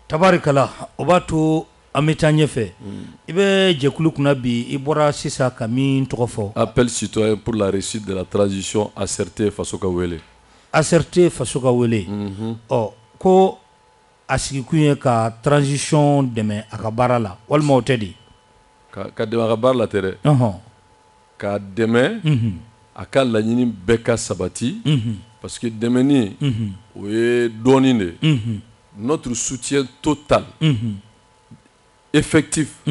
tabarikala o b'a to an bɛ taa ɲɛfɛ i bɛ jɛkulu kunna bi i bɔra sisan ka min tɔgɔ fɔ appel citoyen pour la réussite de la transition ACRT faso ka wele ACRT faso ka wele ɔ ko a sigikun ye ka transition dɛmɛ a ka baara la walima o tɛ de ka dɛmɛ a ka baara la tɛ dɛ ka dɛmɛ a ka laɲini bɛɛ ka sabati parce que dɛmɛni o ye dɔɔnin de notre soutien total effectif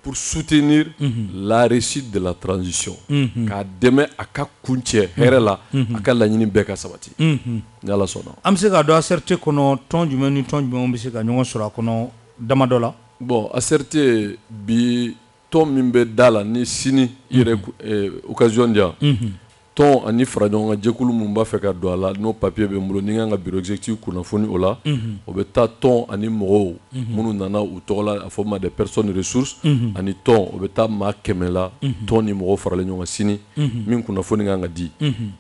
pour soutenir la réussite de la transition k'a dɛmɛ a ka kuncɛ hɛrɛ la a ka laɲini bɛɛ ka sabati ni Ala sɔnna an bɛ se k'a dɔn ACRT kɔnɔ tɔn jumɛn ni tɔn jumɛn bɛ se ka ɲɔgɔn sɔrɔ a kɔnɔ dama dɔ la bon ACRT bi tɔn min bɛ da la ni sini i yɛrɛ occasion di yan tɔn ani fara ɲɔgɔn kan jɛkulu minnu b'a fɛ ka don a la n'o papier bɛ n bolo ni n kan ka bureau exécutif kunnafoni o la o bɛ taa tɔn ani mɔgɔw minnu nana u tɔgɔ la a fɔ ma des personnes ressources ani tɔn o bɛ taa maa 100 la tɔn ni mɔgɔw faralen ɲɔgɔn kan sini min kunnafoni kan ka di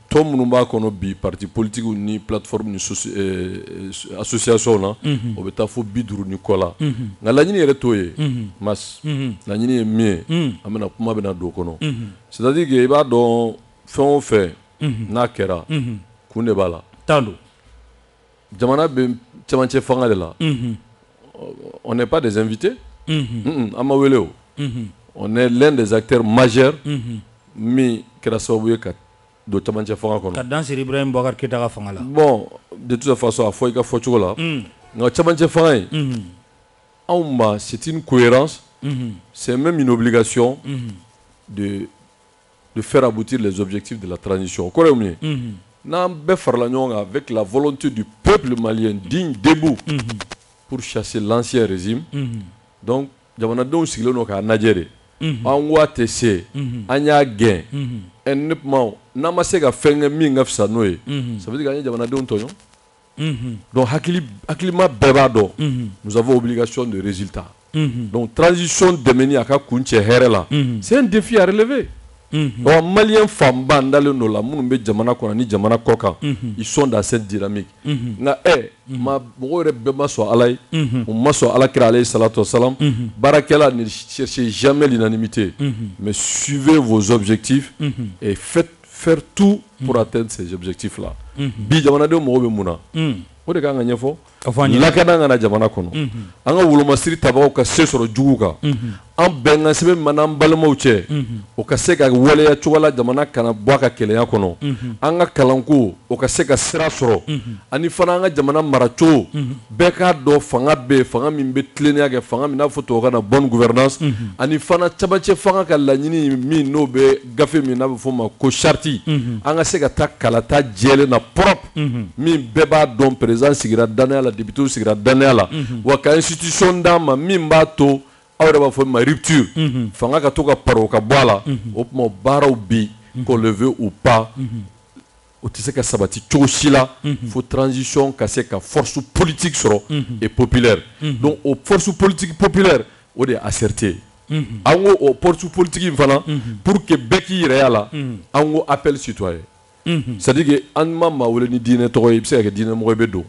tɔn minnu b'a kɔnɔ bi parti politique ni plateforme ni association na o bɛ taa fo 50 ni kɔ la nka laɲini yɛrɛ t'o ye mas laɲini ye min ye an bɛna kuma bɛna don o kɔnɔ c'est à dire que i b'a dɔn fɛn o fɛn n'a kɛra kun de b'a la tan don jamana bɛ cɛmancɛ fanga de la on n'est pas des invités an ma wele o on est l'un des acteurs majeurs min kɛra sababu ye ka don cɛmancɛ fanga kɔnɔ ka dan siri Ibrahim Boubacar Keita ka fanga la bon de toute façon a fɔ i ka fɔcogo la nka cɛmancɛ fanga in anw ma c'est une cohérence c'est même une obligation de faire aboutir les objectifs de la transition. N'an bɛɛ farala ɲɔgɔn kan avec la volonté du peuple malien digne debout pour chasser l'ancien régime. Donc jamanadenw sigilen don k'a lajɛ de an waati se an y'a gɛn honnêtement n'an ma se ka fɛn kɛ min ka fisa n'o ye ça veut dire k'an ye jamanadenw tɔɲɔ donc hakilima bɛɛ b'a dɔn nous avons obligation de résultat donc transition dɛmɛni a ka kuncɛ hɛrɛ la c'est un défi à relever. Malien fanba dalen do la minnu bɛ jamana kɔnɔ ni jamana kɔ kan ils sont dans cette dynamique nka mɔgɔw yɛrɛ bɛɛ ma sɔn Ala ye u ma sɔn Alakira alayhi salatu wasalam baarakɛla ne cherchez jamais l'unanimité mais suivez vos objectifs et faites faire tout pour atteindre ces objectifs là bi jamanadenw mɔgɔw bɛ mun na o de kan ka ɲɛfɔ lakana ka na jamana kɔnɔ an ka wolomasiri tabagaw ka se sɔrɔ jugu kan an bɛnkan sɛbɛn min b'an balimaw cɛ o ka se ka waleya cogo la jamana kana bɔ a ka kɛlɛya kɔnɔ an ka kalanko o ka se ka sira sɔrɔ ani fana an ka jamana maracogo bɛɛ k'a dɔn fanga bɛ yen fanga min bɛ tilennenya kɛ fanga min n'a fɔ tubabukan na bonne gouvernance ani fana camancɛ fanga ka laɲini min n'o bɛ gafe min n'a bɛ fɔ ma ko charte an ka se ka taa kalata jɛlen na propre min bɛɛ b'a dɔn président sigira danaya la député sigira danaya la wa ka institution d'an ma min b'a to aw yɛrɛ b'a fɔ ma rupture fanga ka to ka paro ka bɔ a la o tuma baaraw bi qu'on le veut ou pas o tɛ se ka sabati cogo si la fo transition ka se ka force politique sɔrɔ et populaire donc o force politique populaire o de ye ACRT an ko o force politique in fana pour que bɛɛ k'i yɛrɛ y'a la an ko appel citoyen c'est-à-dire que an ma maa wele ni diinɛ tɔgɔ ye i bɛ se ka kɛ diinɛmɔgɔ i bɛ don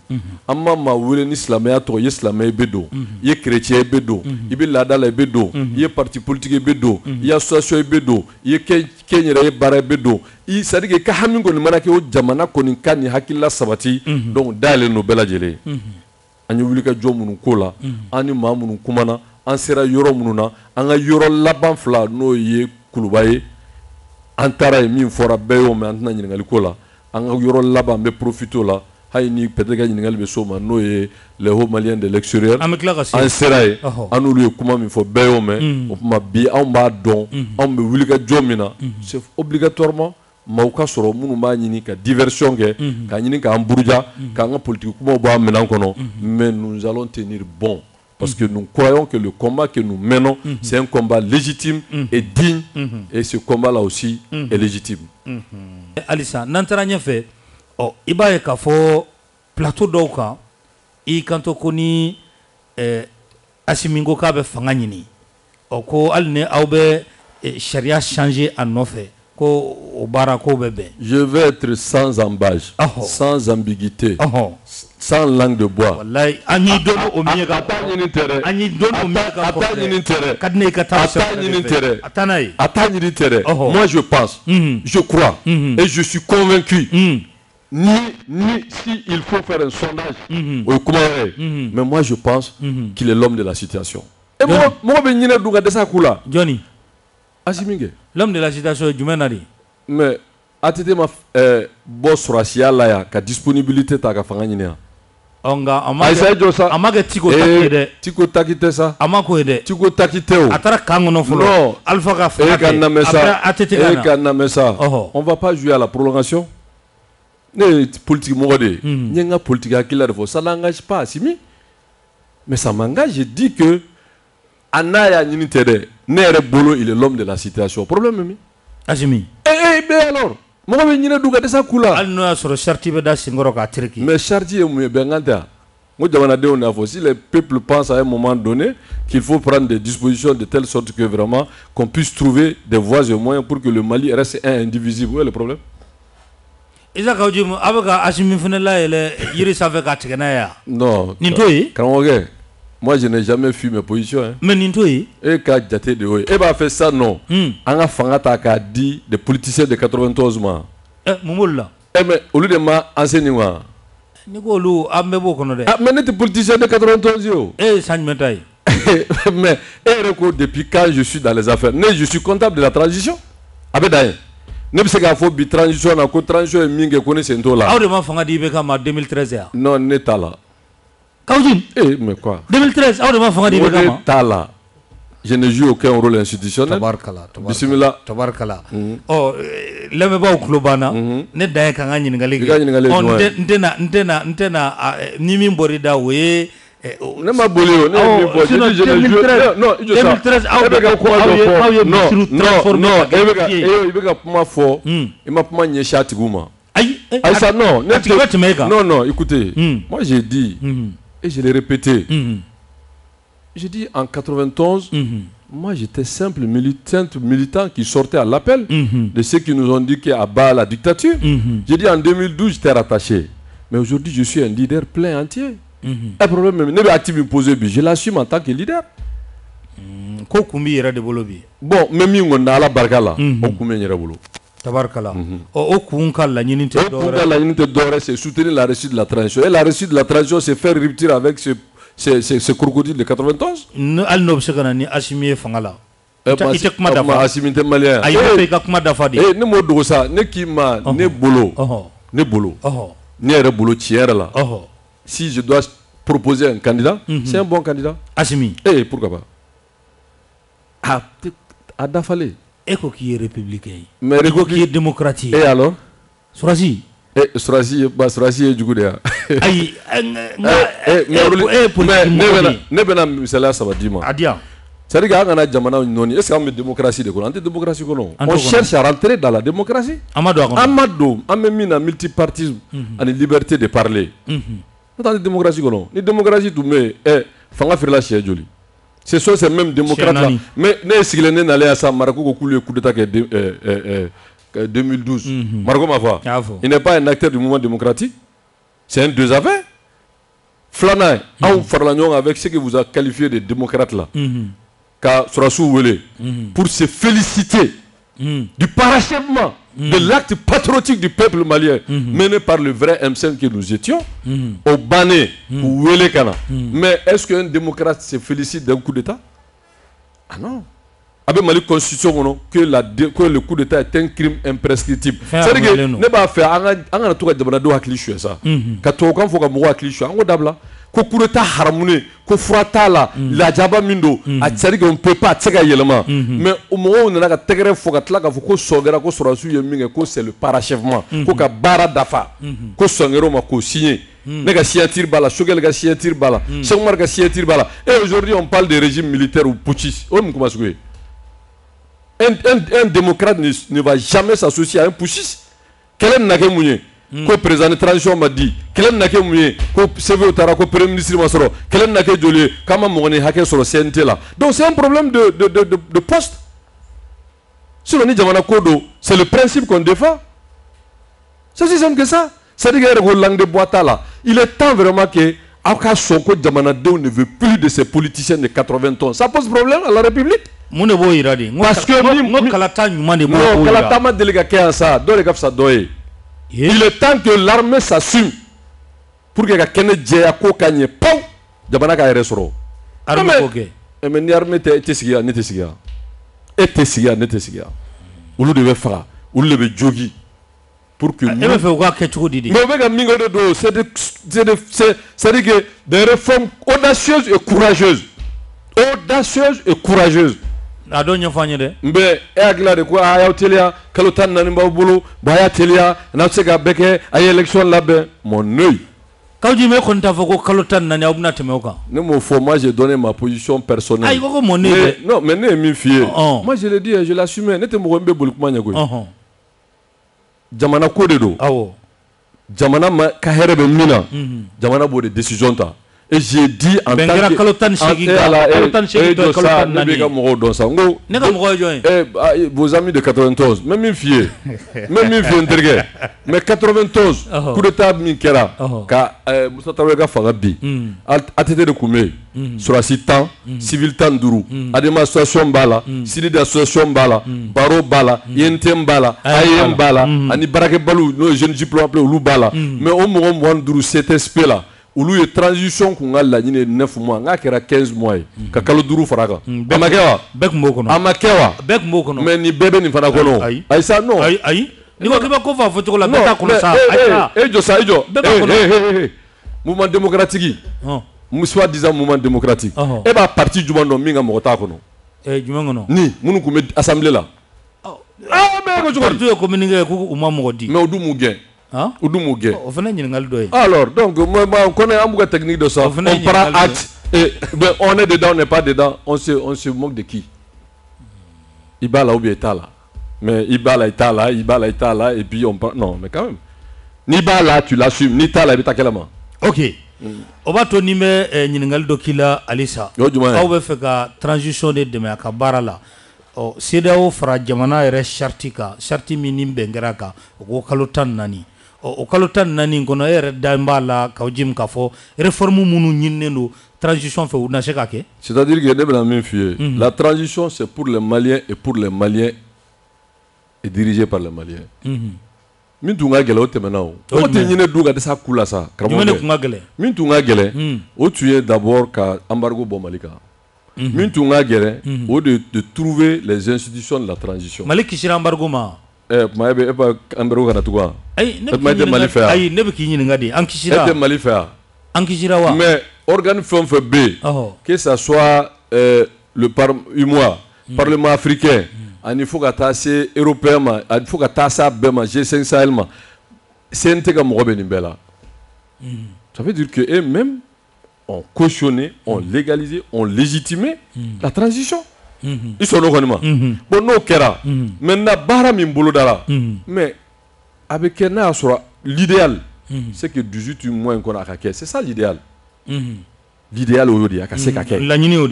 an ma maa wele ni silamɛya tɔgɔ i ye silamɛ i bɛ don i ye chrétien i bɛ don i bɛ laada la i bɛ don i ye parti politique i bɛ don i ye association i bɛ don i ye kɛ yɛrɛ ye baara i bɛ don c'est-à-dire que i ka hami kɔni mana kɛ o jamana kɔni ka nin hakilila sabati donc dayɛlɛn don bɛɛ lajɛlen an ye wulikajɔ minnu k'o la an ni maa minnu kumana an sera yɔrɔ minnu na an ka yɔrɔ laban fila n'o ye Kuluba ye an taara ye min fɔra bɛɛ y'o mɛn an tɛna ɲininkali ko la an ka yɔrɔ laban an bɛ profiter o la hali ni peut-être ka ɲininkali bɛ s'o ma n'o ye les hauts maliens de l'extérieur an sera ye an n'olu ye kuma min fɔ bɛɛ y'o mɛn o tuma bi anw b'a dɔn anw bɛ wulikajɔ min na c'est obligatoirement maaw ka sɔrɔ minnu b'a ɲini ka diversion kɛ ka ɲini k'an buruja k'an ka politique kumaw bɔ an minɛn kɔnɔ mais nous allons tenir bon. Parce que nous croyons que le combat que nous menons, c'est un combat légitime et digne. Et ce combat-là aussi est légitime. Alissa, n'entara ɲɛfɛ, i b'a ye k'a fɔ plateau dɔw kan, i kanto ko ni Assimi ko k'a bɛ fanga ɲini. Ko hali ni aw bɛ sariya changer a nɔfɛ, ko o baara ko bɛ bɛn. Je vais être sans embâche, sans ambiguïté. sans langue de bois. wallahi anyi dono o mi ga Attends une intérêt. anyi dono o mi ga Attends une intérêt. kadne ka ta Attends une intérêt. atanai Attends une intérêt. Oh. Moi je pense, je crois et je suis convaincu. Ni si il faut faire un sondage, mais moi je pense qu'il est l'homme de la situation. Et moi ben nyina duga de sa kula. Johnny Asiminge. l'homme de la situation jumenari Mais atete ma boss racial la ya ka disponibilité ta ka fanga nyina. onga Aïssa Josa amaga tiko takide tiko takite sa amako de tiko takite o atara kangono folo non alpha ka et kana mesa Oh. on va pas jouer à la prolongation. Ne politique modé nyenga politique akila de ça n'engage pas Assimi, mais ça m'engage. Je dis que Anaya Nini Tere Nere Bolo il est l'homme de la situation. Problème mi Assimi ben alors moi ben nyina duga de sa kula al no sur charti be da singoro ka tirki mais chartier mu benganta mo jamana de on a fo si les peuples pensent à un moment donné qu'il faut prendre des dispositions de telle sorte que vraiment qu'on puisse trouver des voies et moyens pour que le Mali reste un indivisible. Où est le problème? Isa ka ujimu abaga Assimi funela ele yiri save ka tigena ya Non. Nintoyi Quand moi je n'ai jamais fui mes positions hein. mais nintoyi Et qu'a jaté de oui. Et bah fait ça non. Anga fangata ka dit des politiciens de 91 mois. mumulla Eh mais au lieu de ma enseignement. ni ko lu ambe bo kono de Ah mais n'était politicien de 91 yo. sañ metay Mais depuis quand je suis dans les affaires, je suis comptable de la transition. Abedaye. Ne sais pas faut transition na ko transition mingi ko c'est là. awde ma fanga di be kama 2013 ya Non n'est là. kawjin Mais quoi? 2013 awde ma fanga di be kama là. Je ne joue aucun rôle institutionnel. tabarkala Bismillah. tabarkala oh leme ba klubana ne da kan anyi ngali on ntena ni min bori da we ne ma bolé ne mi bo je ne joue non 2013 il veut pas fort il m'a pas nié chatiguma aïe ça non non écoutez moi j'ai dit et je l'ai répété. J'ai dit en 91, moi j'étais simple militant qui sortait à l'appel de ceux qui nous ont dit qu'il y a bas la dictature. J'ai dit en 2012 j'étais rattaché. Mais aujourd'hui je suis un leader plein entier. Un problème même, je l'assume en tant que leader. Bon, même on a la bargala, on combien de bolo. Tabarkala. Au kunkala nyinite dore, c'est soutenir la réussite de la transition. Et la réussite de la transition, c'est faire rupture avec ce crocodile de 91. Al no sekana ni Assimi fangala. Ite kuma dafa. Assimi te malien. Ayi pe ka kuma dafa di. Ne mo dogo sa, ne kima, ne bolo. Ne bolo. Ne re bolo tiere la. Si je dois proposer un candidat, c'est un bon candidat. Assimi. Pourquoi pas? À Dafale. Eko qui est républicain. Mais Eko qui est démocratique. Et alors? Sourazi. Sourazi est du coup de Aïe. Ne bena misala ça va dire moi. Adia. C'est-à-dire qu'on a jamana noni. Est-ce qu'on a démocratie de démocratie on cherche à rentrer dans la démocratie. Amadou, amemina multipartisme, à une liberté de parler. Dans la démocratie ni démocratie tout mais fanga faire la chie joli. Ce sont ces mêmes démocrates là. Mais ne sigilene n'allait à ça Marco ko le coup d'état 2012. Marco Mava. Il n'est pas un acteur du mouvement démocratique. C'est un deux affaires. Flana, on fait l'union avec ce que vous avez qualifié de démocrates là. Car Sorassou Wele, pour se féliciter du parachèvement de l'acte patriotique du peuple malien mené par le vrai M5 que nous étions, au Bané, ou Wele Kana. Mais est-ce qu'un démocrate se félicite d'un coup d'État? Ah non. Avec Mali Constitution, que le coup d'État est un crime imprescriptible. C'est-à-dire que ne pas faire un tour de Banado à cliché ça. Quand on faut que à cliché, on dabla. Ko coup d'État harmonie, ko frata la jaba mindo, c'est-à-dire qu'on peut pas tega yelema. Mais au moment où on a tegre fogat là, ko sogera ko sorasu yeminga ko c'est le parachèvement, ko ka bara dafa, ko songero ma ko signé. Nega signature bala, Shogel ga signature bala, Changmar ga signature bala. Et aujourd'hui on parle de régime militaire ou putschiste. On comment se un démocrate ne va jamais s'associer à un putschiste. Quel est le ko président de transition m'a dit quel n'a que mouillé ko CV otara ko premier ministre masoro quel n'a que jolé kama moni hacker sur le CNT là. Donc c'est un problème de poste. Sur le Jamana Kodo, c'est le principe qu'on défend. C'est aussi simple que ça. C'est-à-dire que la langue de bois là, il est temps vraiment que Aka Soko Djamanadew ne veut plus de ces politiciens de 80 ans. Ça pose problème à la République. Parce que non, Kalatama délégué ça, il est temps que l'armée s'assume pour que Kene Djeyako Kanye Pau Djamanaka Resoro. Mais l'armée était siga, n'était siga. Était siga, n'était siga. Ou nous devait faire, ou nous devait jogi. Pour que nous. C'est des réformes audacieuses et courageuses. Audacieuses et courageuses. Mais agla de quoi aya telia kalotan nanimba bulu baya telia na sega beke ay élection labe mon œil. Quand tu me conta foko kalotan nani abuna temeoka. Ne me faut moi j'ai donné ma position personnelle. Ay koko mon œil. Non mais ne mi fier. Moi je le dis je l'assume ne te mo rembe bulu kuma nyago. Jamana ko de do. Awo. Jamana ma ka herebe mina. Jamana bo de décision ta. Et j'ai dit en tant que vos amis de 91, même une fille, mais 91, pour l'état Minkera, car Moussa Taouega Farabi, ATT de Koumé, sur la Citan, Civil Tandourou, Adema Association Bala, Sidi d'Association Bala, Baro Bala, Yentem Bala, Ayem Bala, Ani Barake Balou, nos jeunes diplômes appelés Oulou Bala, mais au moment où Wandourou, cet aspect là. Ou lui transition qu'on a la 9 mois, on a 15 mois. Kakalo duru faraka. Amakewa. Amakewa. Mais ni bébé ni fanakono. Aïe ça non. Aïe. Ni ko kiba ko fa foto la beta ko ça. Mouvement démocratique. Moussoua disant mouvement démocratique. Et bah parti du monde minga mota kono. Jumangono. Ni munu ko assemblée là. Mais ko parti ko mininga ko umamodi. Mais odu mugen. Hein? Alors, donc, moi, on connaît un peu de technique de ça. On prend acte. Et, ben, on est dedans, on n'est pas dedans. On se moque de qui? Ibala ou bien Itala. Mais Ibala est là, et puis on prend. Non, mais quand même. Nibala, tu l'assumes. Nitala, tu as ok. On va tourner Ningal Dokila Alissa. On va faire transition de demain à Barala. CEDEAO fara jamana yɛrɛ charti min ni bɛnkɛra kan o ko kalo 14 o kalo 14 kɔnɔ e yɛrɛ da b'a la k'aw jim k'a fɔ réforme minnu ɲininen don transition fɛ u na se ka kɛ. C'est-à-dire que ne bɛna min f'i ye la transition c'est pour les Maliens et pour les Maliens et dirigé par les Maliens. Min tun ka gɛlɛ o tɛmɛna o. O tɛ ɲinɛ dun ka dɛsɛ ku la sa. Jumɛn de tun ka gɛlɛ? Min tun ka gɛlɛ o tun ye d'abord ka embargo bɔ Mali kan. Min tun ka gɛlɛ o de trouver les institutions de la transition. Mali kisira embargo ma. Kuma e bɛ embargo kana tugun wa? Ayi ne bɛ Mali fɛ yan. Ayi ne bɛ k'i ɲininka de an kisira. E tɛ Mali fɛ yan. An kisira wa? Mais organe fɛn o fɛn bɛ yen que ça soit le UMOA, Parlement africain ani fo ka taa se européen ma ani fo ka taa se a bɛɛ ma G5 Sahel ma CNT ka mɔgɔ bɛ nin bɛɛ la. Ça veut dire que eux même ont cautionné, ont légalisé, ont légitimé la transition. Ils sont là. Bon, non, maintenant, bara min bolo dara. Mais avec l'idéal, c'est que 18 mois qu'on a caqué. C'est ça l'idéal. L'idéal aujourd'hui, c'est caqué. La ligne.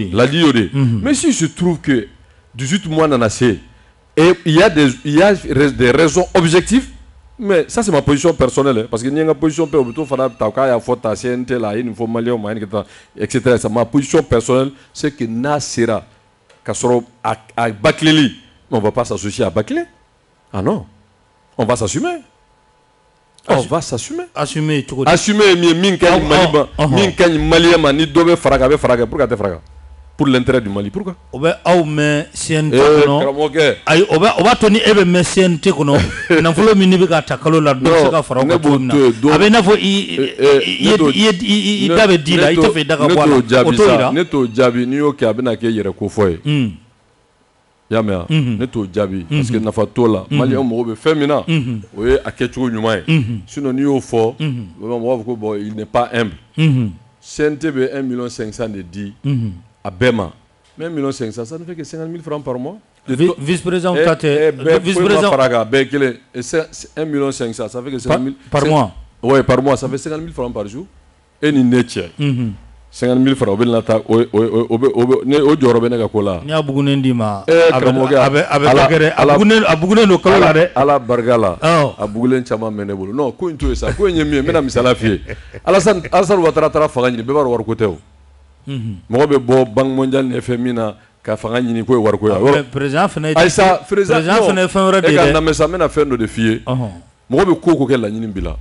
Mais si se trouve que 18 mois n'en a assez, et il y a des raisons objectives. Mais ça c'est ma position personnelle, parce que n'y a une position etc. Ma position personnelle, c'est que Nasera, à Bakleli, on ne va pas s'associer à Baklé. Ah non, on va s'assumer. On va s'assumer. Assumer, pour l'intérêt du Mali. Pourquoi? On va CNT ayi on va toni ebe me CNT kono na folo min be ka takalo la do se ka fara ko tona abe na fo i dabe dila i to fe daga wala o to ira ne to jabi ni yo ke abena ke yere ko foye ya me ne to jabi parce que na fa to la Mali on mo be femina o ye akecho nyuma sinon ni yo fo bon il n'est pas humble CNT be 1,5 million de dit à Bema. Mais 1,5 million, ça ne fait que 50 000 francs par mois. Vice-président vice-président 1,5 million, ça fait que 50 000 par mois. Oui, par mois, ça fait 50 000 francs par jour. Et ni netche. 50 000 francs, o jɔyɔrɔ bɛ ne ka ko la. N'i y'a bugunen d'i ma. Karamɔgɔkɛ a bugunen don kalo la dɛ. Ala barika la. A bugulen caman bɛ ne bolo. Non ko in to yen sa, ko in ye min ye n bɛna misaliya f'i ye. Alassane Ouattara taara fanga ɲini, bɛɛ b'a dɔn wariko tɛ o. Mɔgɔ bɛ bɔ Banque mondiale ni FMI na ka fanga ɲini ko ye wariko ye. Président fana ye fɛn wɛrɛ de ye dɛ. E ka lamɛn sa, n bɛna fɛn dɔ de f'i ye. Mɔgɔ bɛ ko o ko kɛ laɲini b'i la.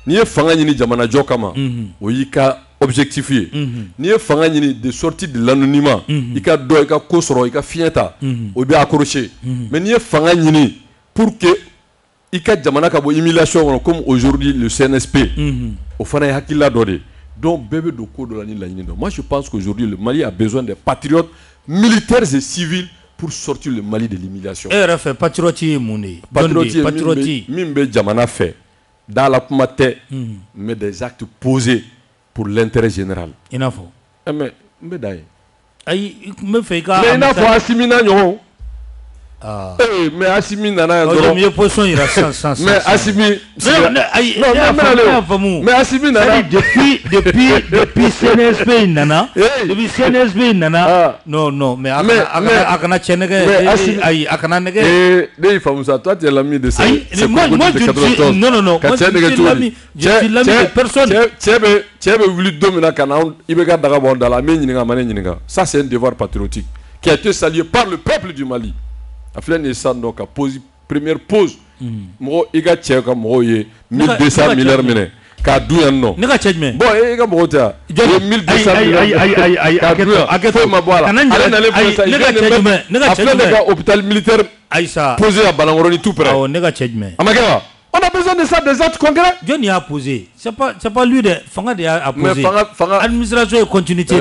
N'i ye fanga ɲini jamanajɔ kama, o y'i ka objectif ye. N'i ye fanga ɲini de sortie de l'anonymat, i ka dɔ, i ka ko sɔrɔ, i ka fiɲɛ ta, o bɛ accrocher. Mais n'i ye fanga ɲini pour que i ka jamana ka bɔ humiliation kɔnɔ comme aujourd'hui le CNSP, o fana ye hakilila dɔ de ye. Donc bɛɛ bɛ don ko dɔ la ni laɲini dɔ. Moi je pense qu'aujourd'hui le Mali a besoin des patriotes militaires et civils pour sortir le Mali de l'humiliation. E yɛrɛ fɛ patriote ye mun de ye? Patriote min bɛ jamana fɛ. Dans la kumate, mais des actes posés pour l'intérêt général. Il n'a pas. Mais d'ailleurs. Mais il n'a pas assimilé non. Mais Assimi nana mieux position il a sans mais Assimi mais Assimi nana depuis CNSP nana depuis CNSP nana non mais akana chenege akana nege il faut ça toi tu es l'ami de ça moi non je suis l'ami de personne tu voulu dominer kana ibeka daga bonda la ça c'est un devoir patriotique qui a été salué par le peuple du Mali. Aflène et ça donc a posé première pause. Moi, il a tché comme moi 1200 milliards mine. Kadou yan non. Ne ka tché mais. Bon, il a mota. 1200 milliards. Kadou ma boire. Allez n'allez pas ça. Ne ka tché mais. Ne ka tché mais. Aflène ka hôpital militaire. Aïssa. Posé à Balangoroni tout près. Oh, ne ka tché mais. Amagara. On a besoin de ça, des actes concrets. Dieu n'y a posé. C'est pas lui de Fanga de a posé. Administration et continuité. C'est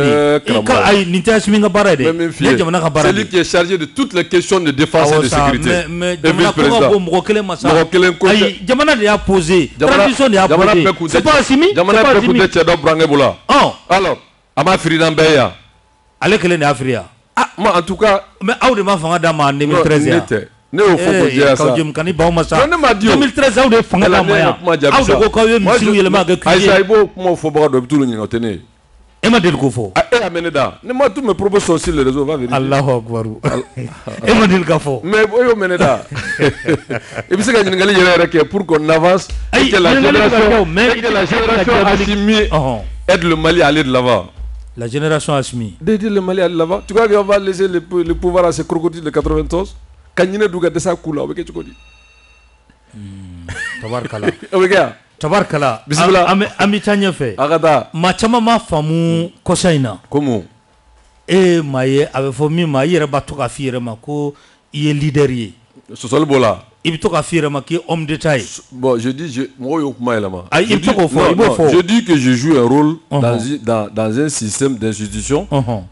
lui qui est chargé de toutes les questions de défense et de sécurité. Mais Jamana de a posé. Tradition de a posé. C'est pas Assimi. Jamana peut écouter Tchadab Brangeboula. Alors, Ama Fridan Beya. Allez que les Afria. Ah, moi en tout cas. Mais où de ma Fanga d'Ama en 2013. Ne au faut dire ça. 2013 aw de fanga la maya. Aw de ko kaw ye misiw yelema ga kuye. Aïssa ibo mo fo baga do bitulu ni ngotene. E ma del ko fo. E ameneda. Ne moi tous mes propos sont sur les réseaux, va vérifier. Allahu akbar. E ma del ka fo. Mais yo meneda. Et puis c'est que ngali yere rek pour qu'on avance et que la génération Assimi aide le Mali à aller de l'avant. La génération Assimi. D'aider le Mali à aller de l'avant. Tu crois qu'on va laisser le pouvoir à ces crocodiles de 91? Kanyine duga desa kula obeke chukodi. Tabarkala. Obeka. Tabarkala. Bismillah. Ami tanya fe. Agada. Machama ma famu kosaina. Comment? Maye ave fo mi ma yere batu ka fiere ma ko il est leader yi. Sosol bola. Il to ka fiere ma ki homme d'état. Bon, je dis moi yo kuma elama. Il to ko fo, je dis que je joue un rôle dans un système d'institution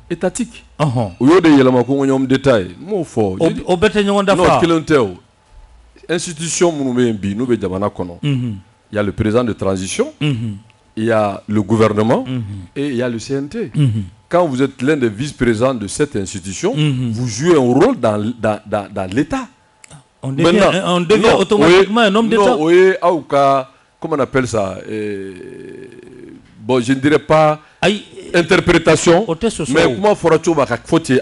étatique. Oyo de yelama ko homme d'état. Mo fo. O bete nyonda fa. Non, kelontel. Institution munu bi no be jamana kono. Il y a le président de transition, il y a le gouvernement et il y a le CNT. Quand vous êtes l'un des vice-présidents de cette institution, vous jouez un rôle dans l'État. On devient automatiquement un homme d'État. Non, oui, comment on appelle ça? Bon, je ne dirais pas interprétation, mais comment faut-il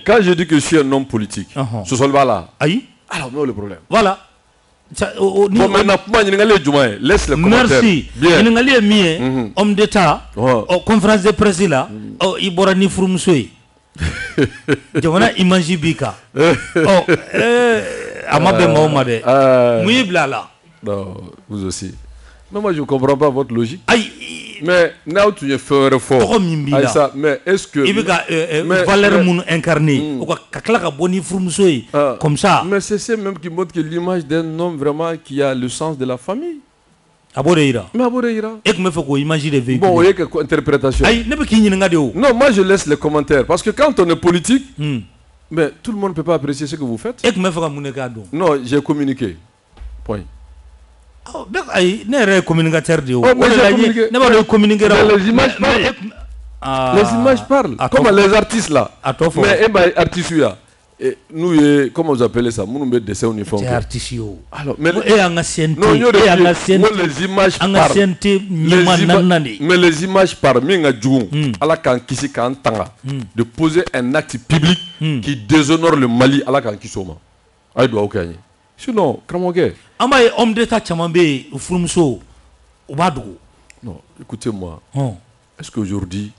quand je dis que je suis un homme politique, ce sont là. Alors, non, le problème. Voilà. Laisse le commentaire. Merci. Bien. Homme d'État, conférence de presse là, il boit ni frumsoui. Jamana imanji bika. Amabe Mohamade. Mouibla là. Non, vous aussi. Mais moi je ne comprends pas votre logique. Mais now tu es fort fort. Mais est-ce que valeur moun incarné comme ça. Mais c'est ça même qui montre que l'image d'un homme vraiment qui a le sens de la famille. Aboreira. Mais Aboreira. Et que me faut qu'on imagine les véhicules. Bon, il y a une interprétation. Non, moi je laisse les commentaires parce que quand on est politique, mais tout le monde ne peut pas apprécier ce que vous faites. Et que me faut qu'on non, j'ai communiqué. Point. Ne communicateur de les images parlent. Les images parlent. Comme les artistes là. Mais artistes là. Et nous, comment vous appelez ça? Nous mettons des dessins uniformes. C'est artistique. Alors, mais les images parlent. Mais les images parlent. Allah kan kisi kan tanga de poser un acte public qui déshonore le Mali. Allah kan kisoma. Aïe doit aucun. Sinon, Kramogue. Amaye homme d'état chamambe ou frumso ou badou. Non, écoutez-moi. Est-ce qu'aujourd'hui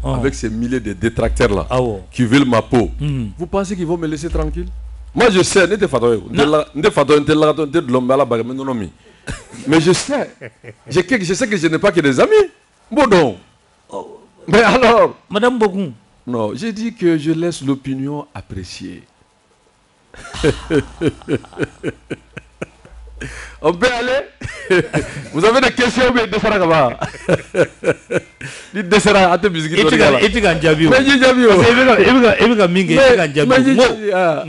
avec ces milliers de détracteurs là qui veulent ma peau, vous pensez qu'ils vont me laisser tranquille? Moi je sais, mais je sais, je sais que je n'ai pas que des amis. Bon donc. Mais alors, Madame Bogun. Non, j'ai dit que je laisse l'opinion apprécier. On peut aller? Vous avez des questions, mais de faire comment? Dites de faire à tes musiques. Et tu as déjà vu. Mais j'ai déjà vu.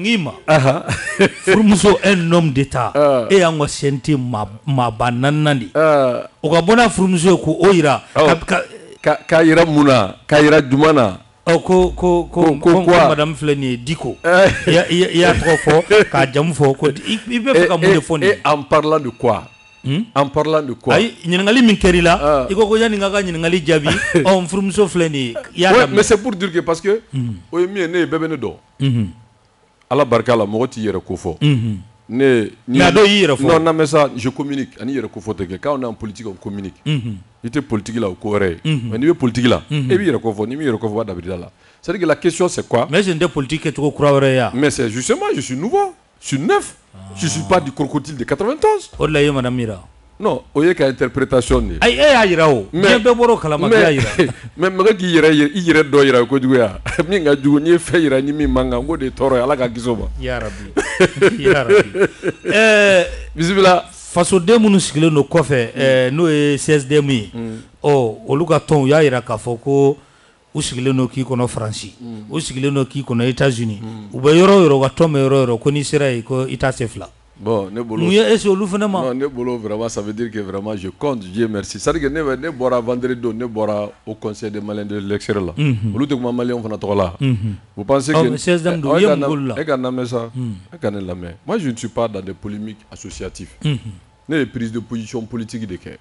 Nima. Frumuso un homme d'état. Et en senti ma bananani. Okabona Frumuso ko oira. Kaira Muna, Kaira Dumana. Madame Fleni Diko. Il y a trop fort. Il peut faire comme et en parlant de quoi? En parlant de quoi? Mais c'est pour dire que parce que Allah barka la moti yere kofo. Non, mais ça, je communique. Quand on est en politique, on communique. Il était politique là au Corée. Mais il est politique là. Et puis il c'est-à-dire que la question c'est quoi? Mais c'est une politique que tu crois. Mais c'est justement, je suis nouveau, je suis neuf. Je ne suis pas du crocodile de 91. Non, il y a une interprétation. Mais faso den minnu sigilen no kɔfɛ n'o ye CSDM ye olu ka tɔnw y'a yira k'a fɔ ko u sigilen no k'i kɔnɔ Faransi u sigilen no k'i kɔnɔ États-Unis u bɛ yɔrɔ o yɔrɔ ka tɔn bɛ yɔrɔ o yɔrɔ ko n'i sera yen ko i t'a se fila. Bon, vraiment, ça veut dire que vraiment je compte, Dieu merci. Ça veut dire que ne bora vendredi, ne bora au conseil des Maliens de l'extérieur là. Vous pensez que moi je ne suis pas dans des polémiques associatives. Des prises de position politique de cœur.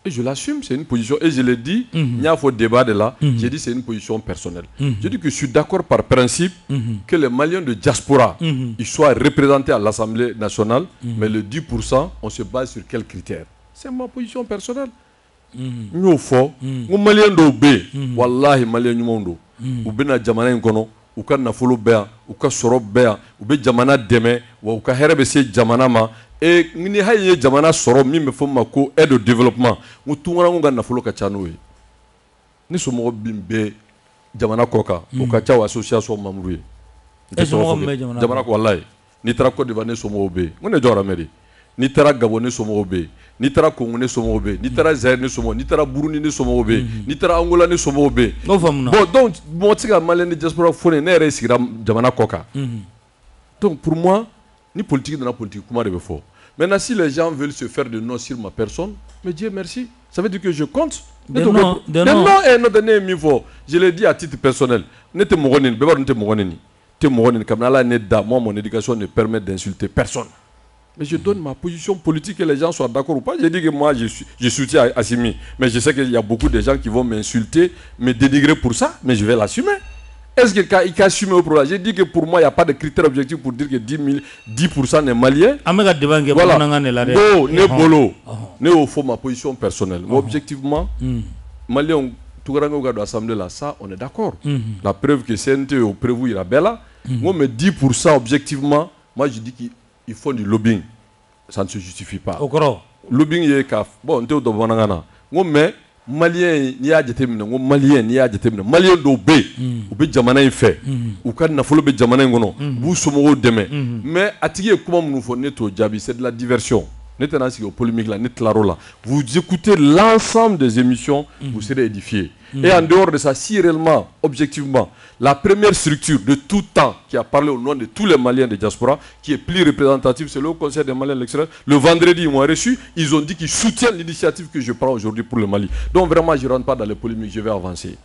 Et je l'assume, c'est une position. Et je l'ai dit, il y a un débat de là. J'ai dit c'est une position personnelle. Je dis que je suis d'accord par principe que les Maliens de diaspora ils soient représentés à l'Assemblée nationale, mais le 10%, on se base sur quels critères? C'est ma position personnelle. Nous faut, nous Maliens d'Obé, Wallahi Maliens du monde, ou bien Jamana Nkono, ou ka nafolo bea, ou ka soro bea, ou be Jamana deme, ou ka herbe se Jamana ma. Et ni haye jamana soro mi me foma ko aide au développement mu tungara ngo na folo ka chanoe ni somo bimbe jamana koka o ka cha association mamruye jamana ko wallahi ni tara ko devane somo be ngone jora meri ni tara gabone somo be ni tara kongo ne somo be ni tara zaire ne somo ni tara burundi ne somo be ni tara angola ne somo be bon donc mo tiga malene diaspora fone ne re sigira jamana koka donc pour moi ni politique dans la politique, comment il faut. Maintenant, si les gens veulent se faire de non sur ma personne, mais Dieu merci, ça veut dire que je compte. Non, je l'ai dit à titre personnel. Moi, mon éducation ne permet d'insulter personne. Mais je donne ma position politique et les gens soient d'accord ou pas. Je dis que moi, je soutiens Assimi. Mais je sais qu'il y a beaucoup de gens qui vont m'insulter, me dénigrer pour ça, mais je vais l'assumer. Est-ce qu'il a assumé au problème? J'ai dit que pour moi, il n'y a pas de critère objectif pour dire que 10% des Maliens. Voilà. Non, ne bolo. Ne au fond ma position personnelle. Mais objectivement, Maliens, tout grand de l'Assemblée là, ça, on est d'accord. La preuve que CNT au prévu, il y a bella. Moi, mais 10% objectivement, moi, je dis qu'ils font du lobbying. Ça ne se justifie pas. Lobbying, il y a bon, on est au Dobanangana. Moi, mais. Malien ni a jateminɛ ngo malien ni a jateminɛ malien dɔw bɛ yen u bɛ jamana in fɛ u ka nafolo bɛ jamana in kɔnɔ u b'u somɔgɔw dɛmɛ mais a tigi ye kuma minnu fɔ ne t'o jaabi c'est de la diversion ne tɛna sigi o polémique là ne tilar'o la vous écoutez l'ensemble des émissions vous serez édifiés et en dehors de ça si réellement objectivement la première structure de tout temps qui a parlé au nom de tous les Maliens de diaspora qui est plus représentatif c'est le Conseil des Maliens de l'extérieur. Le vendredi ils m'ont reçu, ils ont dit qu'ils soutiennent l'initiative que je prends aujourd'hui pour le Mali. Donc vraiment je ne rentre pas dans les polémiques, je vais avancer.